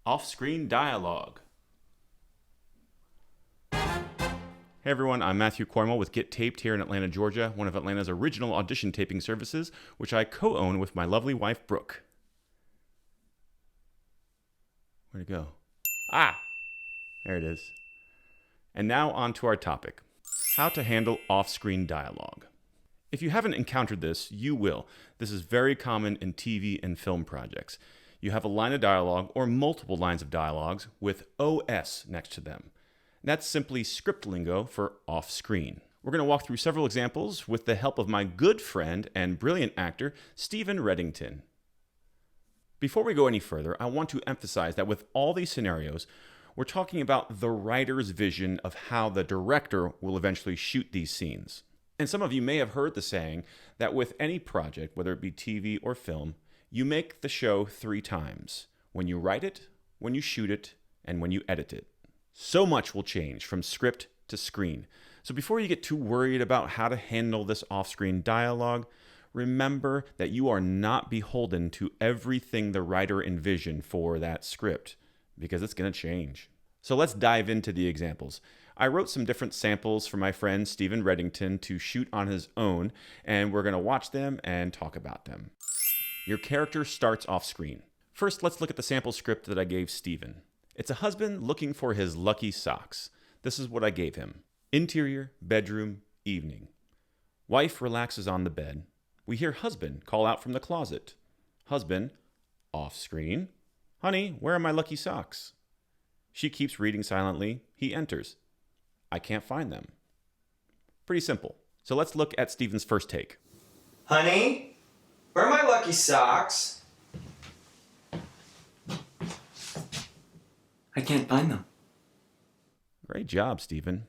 Off-screen dialogue. Hey everyone, I'm Matthew Cornwell with Get Taped here in Atlanta, Georgia, one of Atlanta's original audition taping services, which I co-own with my lovely wife, Brooke. Where'd it go? Ah! There it is. And now on to our topic, how to handle off-screen dialogue. If you haven't encountered this, you will. This is very common in TV and film projects. You have a line of dialogue or multiple lines of dialogues with OS next to them. That's simply script lingo for off-screen. We're going to walk through several examples with the help of my good friend and brilliant actor, Stephen Reddington. Before we go any further, I want to emphasize that with all these scenarios, we're talking about the writer's vision of how the director will eventually shoot these scenes. And some of you may have heard the saying that with any project, whether it be TV or film, you make the show 3 times: when you write it, when you shoot it, and when you edit it. So much will change from script to screen. So before you get too worried about how to handle this off-screen dialogue, remember that you are not beholden to everything the writer envisioned for that script, because it's going to change. So let's dive into the examples. I wrote some different samples for my friend Stephen Reddington to shoot on his own, and we're going to watch them and talk about them. Your character starts off screen. First, let's look at the sample script that I gave Stephen. It's a husband looking for his lucky socks. This is what I gave him. Interior, bedroom, evening. Wife relaxes on the bed. We hear husband call out from the closet. Husband, off screen. Honey, where are my lucky socks? She keeps reading silently. He enters. I can't find them. Pretty simple. So let's look at Stephen's first take. Honey, where are my lucky socks? I can't find them. Great job, Stephen.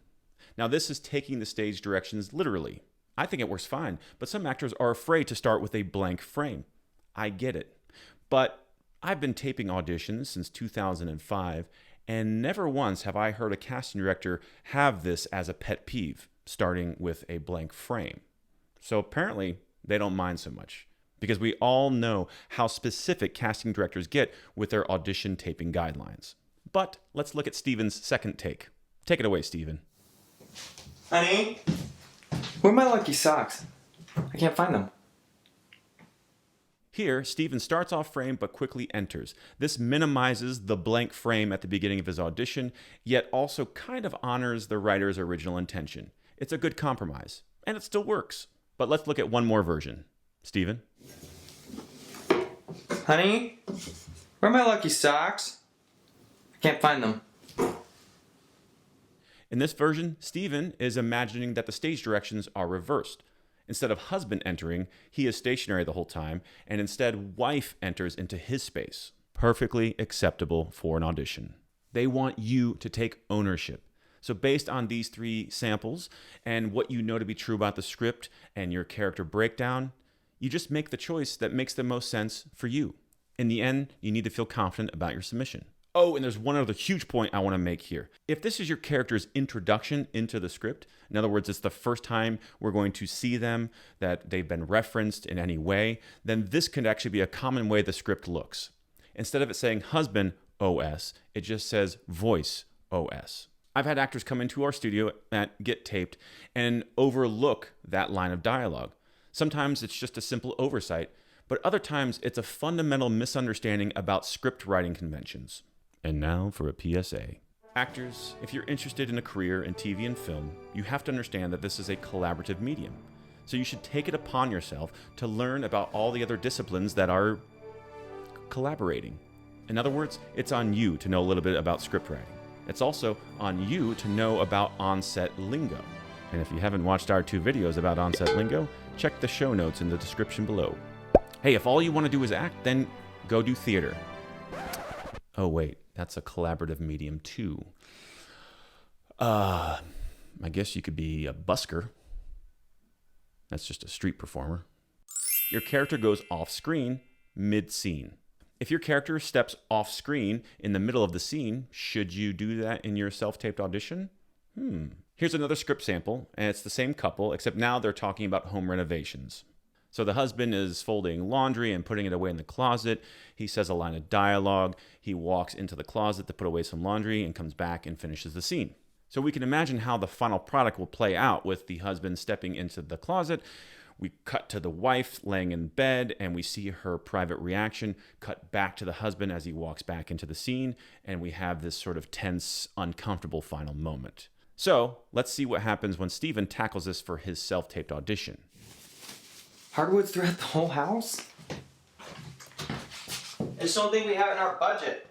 Now this is taking the stage directions literally. I think it works fine, but some actors are afraid to start with a blank frame. I get it. But I've been taping auditions since 2005, and never once have I heard a casting director have this as a pet peeve, starting with a blank frame. So apparently they don't mind so much, because we all know how specific casting directors get with their audition taping guidelines. But let's look at Stephen's second take. Take it away, Stephen. Honey, where are my lucky socks? I can't find them. Here, Stephen starts off frame but quickly enters. This minimizes the blank frame at the beginning of his audition, yet also kind of honors the writer's original intention. It's a good compromise, and it still works. But let's look at one more version. Stephen? Honey, where are my lucky socks? I can't find them. In this version, Stephen is imagining that the stage directions are reversed. Instead of husband entering, he is stationary the whole time, and instead wife enters into his space. Perfectly acceptable for an audition. They want you to take ownership. So based on these 3 samples and what you know to be true about the script and your character breakdown, you just make the choice that makes the most sense for you. In the end, you need to feel confident about your submission. Oh, and there's one other huge point I want to make here. If this is your character's introduction into the script, in other words, it's the first time we're going to see them, that they've been referenced in any way, then this could actually be a common way the script looks. Instead of it saying husband OS, it just says voice OS. I've had actors come into our studio at Get Taped and overlook that line of dialogue. Sometimes it's just a simple oversight, but other times it's a fundamental misunderstanding about script writing conventions. And now for a PSA. Actors, if you're interested in a career in TV and film, you have to understand that this is a collaborative medium. So you should take it upon yourself to learn about all the other disciplines that are collaborating. In other words, it's on you to know a little bit about script writing. It's also on you to know about on-set lingo. And if you haven't watched our 2 videos about on-set lingo, check the show notes in the description below. Hey, if all you want to do is act, then go do theater. Oh wait, that's a collaborative medium too. I guess you could be a busker. That's just a street performer. Your character goes off screen mid-scene. If your character steps off screen in the middle of the scene, should you do that in your self-taped audition? Here's another script sample, and it's the same couple, except now they're talking about home renovations. So the husband is folding laundry and putting it away in the closet. He says a line of dialogue. He walks into the closet to put away some laundry and comes back and finishes the scene. So we can imagine how the final product will play out with the husband stepping into the closet. We cut to the wife laying in bed and we see her private reaction, cut back to the husband as he walks back into the scene, and we have this sort of tense, uncomfortable final moment. So let's see what happens when Steven tackles this for his self-taped audition. Hardwoods throughout the whole house? I just don't think we have it in our budget.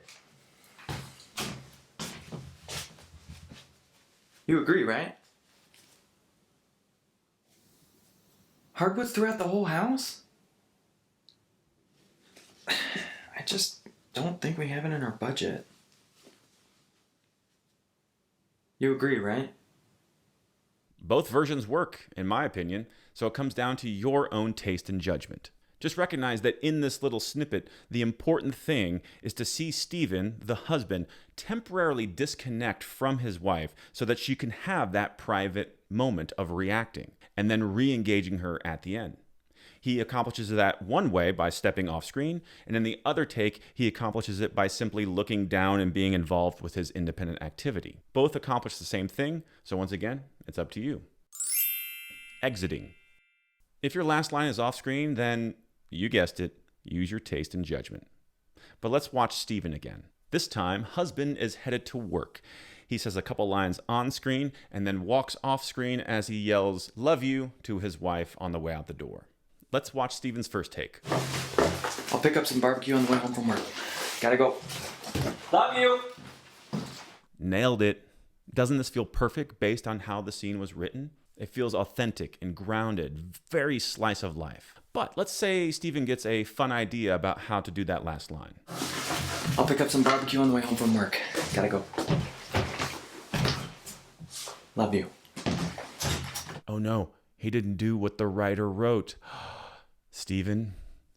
You agree, right? Hardwoods throughout the whole house? I just don't think we have it in our budget. You agree, right? Both versions work, in my opinion, so it comes down to your own taste and judgment. Just recognize that in this little snippet, the important thing is to see Steven, the husband, temporarily disconnect from his wife so that she can have that private moment of reacting and then re-engaging her at the end. He accomplishes that one way by stepping off screen, and in the other take, he accomplishes it by simply looking down and being involved with his independent activity. Both accomplish the same thing, so once again, it's up to you. Exiting. If your last line is off screen, then, you guessed it, use your taste and judgment. But let's watch Steven again. This time, husband is headed to work. He says a couple lines on screen and then walks off screen as he yells, "Love you," to his wife on the way out the door. Let's watch Steven's first take. I'll pick up some barbecue on the way home from work. Gotta go. Love you! Nailed it. Doesn't this feel perfect based on how the scene was written? It feels authentic and grounded, very slice of life. But let's say Steven gets a fun idea about how to do that last line. I'll pick up some barbecue on the way home from work. Gotta go. Love you. Oh no, he didn't do what the writer wrote. Steven,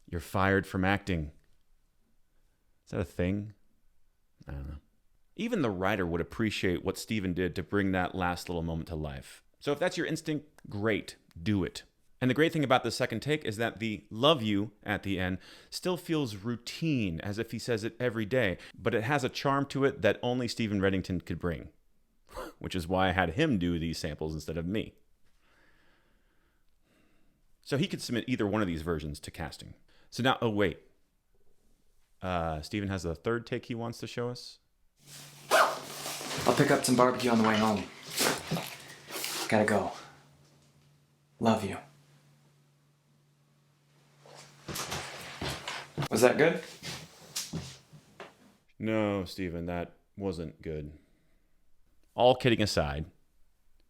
you're fired from acting. Is that a thing? I don't know. Even the writer would appreciate what Steven did to bring that last little moment to life. So if that's your instinct, great, do it. And the great thing about the second take is that the "love you" at the end still feels routine, as if he says it every day, but it has a charm to it that only Stephen Reddington could bring, which is why I had him do these samples instead of me. So he could submit either one of these versions to casting. So now, oh wait. Steven has a third take he wants to show us. I'll pick up some barbecue on the way home. Gotta go. Love you. Was that good? No, Steven, that wasn't good. All kidding aside,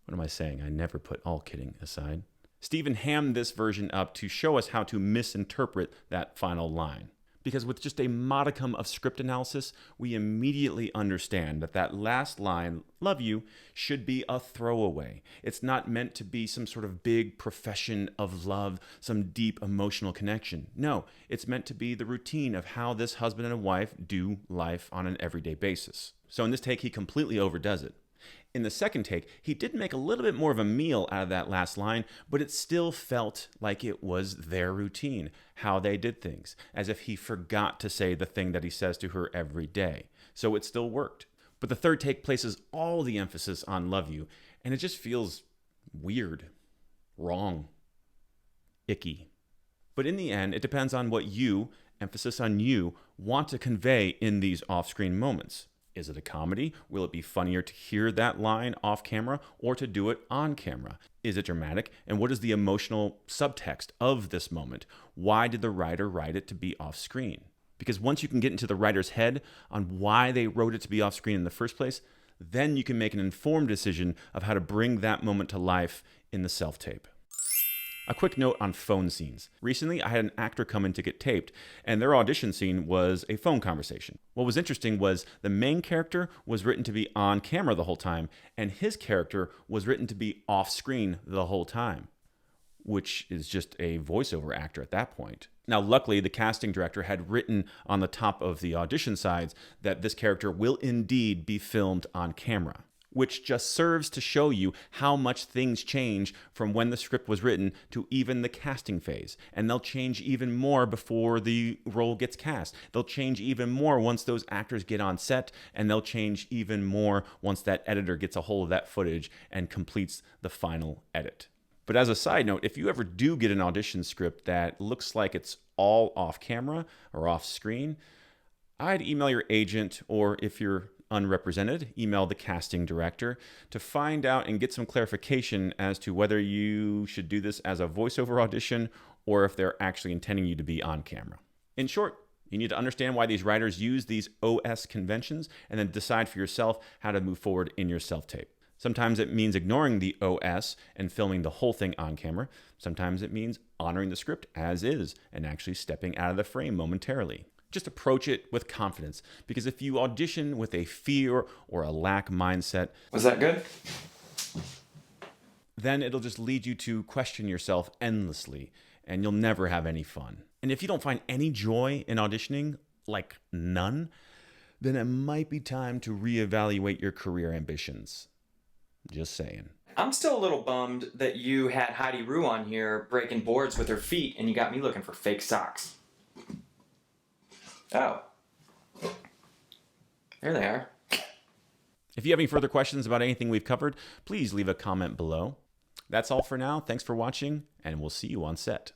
what am I saying? I never put all kidding aside. Steven hammed this version up to show us how to misinterpret that final line. Because with just a modicum of script analysis, we immediately understand that that last line, "love you," should be a throwaway. It's not meant to be some sort of big profession of love, some deep emotional connection. No, it's meant to be the routine of how this husband and wife do life on an everyday basis. So in this take, he completely overdoes it. In the second take, he did make a little bit more of a meal out of that last line, but it still felt like it was their routine, how they did things, as if he forgot to say the thing that he says to her every day. So it still worked. But the third take places all the emphasis on "love you," and it just feels weird, wrong, icky. But in the end, it depends on what you, emphasis on you, want to convey in these off-screen moments. Is it a comedy? Will it be funnier to hear that line off camera or to do it on camera? Is it dramatic? And what is the emotional subtext of this moment? Why did the writer write it to be off screen? Because once you can get into the writer's head on why they wrote it to be off screen in the first place, then you can make an informed decision of how to bring that moment to life in the self-tape. A quick note on phone scenes. Recently, I had an actor come in to get taped, and their audition scene was a phone conversation. What was interesting was the main character was written to be on camera the whole time, and his character was written to be off screen the whole time, which is just a voiceover actor at that point. Now, luckily, the casting director had written on the top of the audition sides that this character will indeed be filmed on camera. which just serves to show you how much things change from when the script was written to even the casting phase. And they'll change even more before the role gets cast. They'll change even more once those actors get on set, and they'll change even more once that editor gets a hold of that footage and completes the final edit. But as a side note, if you ever do get an audition script that looks like it's all off camera or off screen, I'd email your agent, or if you're unrepresented, email the casting director to find out and get some clarification as to whether you should do this as a voiceover audition or if they're actually intending you to be on camera. In short, you need to understand why these writers use these OS conventions and then decide for yourself how to move forward in your self-tape. Sometimes it means ignoring the OS and filming the whole thing on camera. Sometimes it means honoring the script as is and actually stepping out of the frame momentarily. Just approach it with confidence, because if you audition with a fear or a lack mindset, Was that good? then it'll just lead you to question yourself endlessly, and you'll never have any fun. And if you don't find any joy in auditioning, like none, then it might be time to reevaluate your career ambitions. Just saying. I'm still a little bummed that you had Heidi Rue on here breaking boards with her feet and you got me looking for fake socks. Oh. There they are. If you have any further questions about anything we've covered, please leave a comment below. That's all for now. Thanks for watching, and we'll see you on set.